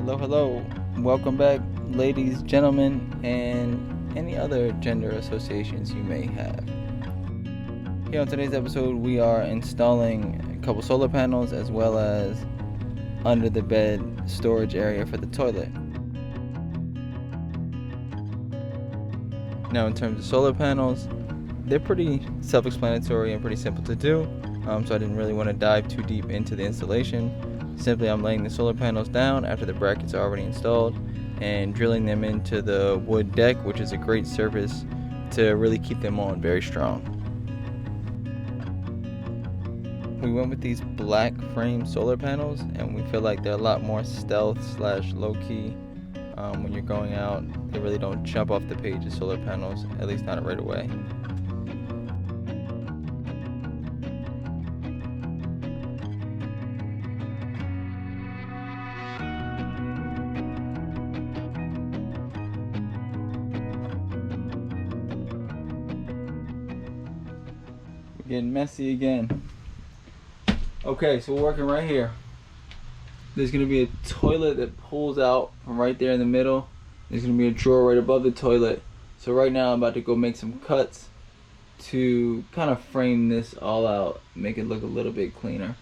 Hello. Welcome back, ladies, gentlemen, and any other gender associations you may have. Here on today's episode, we are installing a couple solar panels as well as under the bed storage area for the toilet. Now, in terms of solar panels, they're pretty self-explanatory and pretty simple to do, so I didn't really want to dive too deep into the installation. Simply, I'm laying the solar panels down after the brackets are already installed and drilling them into the wood deck, which is a great surface to really keep them on very strong. We went with these black frame solar panels, and we feel like they're a lot more stealth / low-key. When you're going out, they really don't jump off the page as solar panels, at least not right away. We're getting messy again. Okay, so we're working right here. There's going to be a toilet that pulls out from right there in the middle. There's going to be a drawer right above the toilet. So right now I'm about to go make some cuts to kind of frame this all out, make it look a little bit cleaner.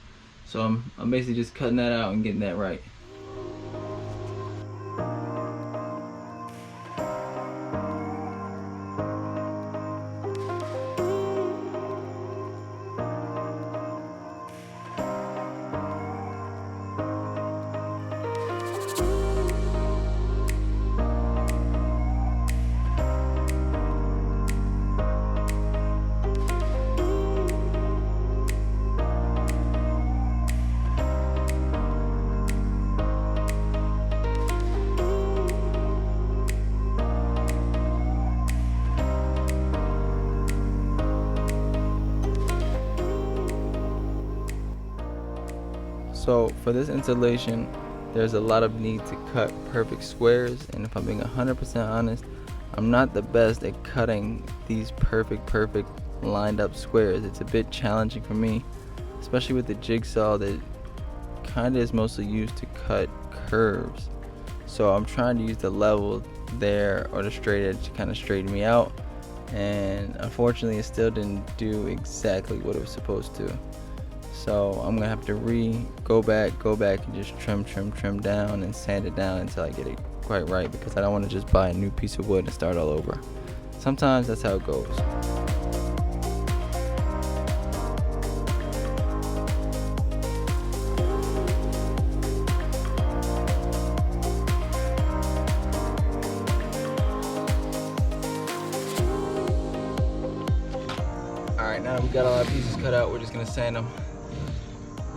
So I'm basically just cutting that out and getting that right. So for this installation, there's a lot of need to cut perfect squares, and if I'm being 100% honest, I'm not the best at cutting these perfect lined up squares. It's a bit challenging for me, especially with the jigsaw that kind of is mostly used to cut curves. So I'm trying to use the level there or the straight edge to kind of straighten me out, and unfortunately it still didn't do exactly what it was supposed to. So I'm gonna have to go back and just trim down and sand it down until I get it quite right, because I don't want to just buy a new piece of wood and start all over. Sometimes that's how it goes. Alright, now we got all our pieces cut out, we're just gonna sand them.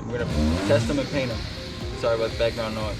We're gonna test them and paint them. Sorry about the background noise.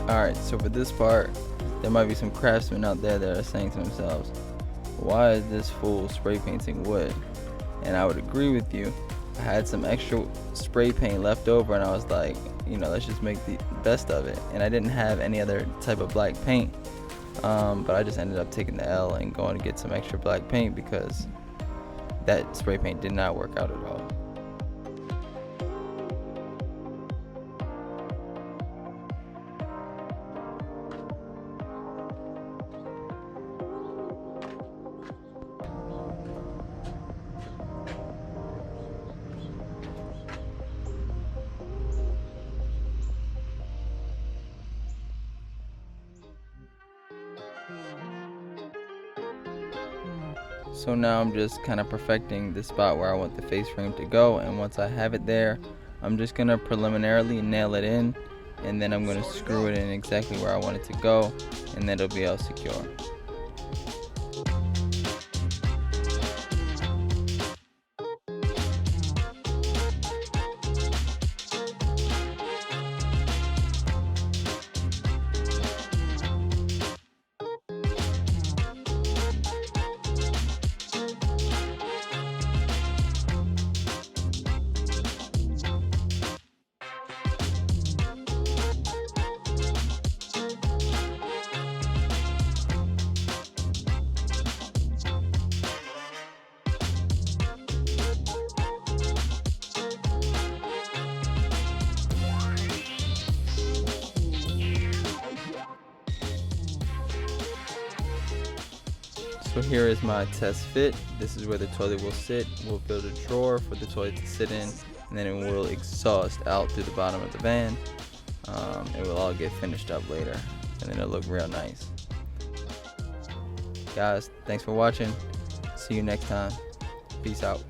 Alright, so for this part, there might be some craftsmen out there that are saying to themselves, why is this fool spray painting wood? And I would agree with you. I had some extra spray paint left over, and I was like, let's just make the best of it. And I didn't have any other type of black paint, but I just ended up taking the L and going to get some extra black paint because that spray paint did not work out at all. So now I'm just kind of perfecting the spot where I want the face frame to go, and once I have it there, I'm just going to preliminarily nail it in, and then I'm going to screw it in exactly where I want it to go, and then it'll be all secure. So here is my test fit. This is where the toilet will sit. We'll build a drawer for the toilet to sit in, and then it will exhaust out through the bottom of the van. It will all get finished up later, and then it'll look real nice. Guys, thanks for watching. See you next time. Peace out.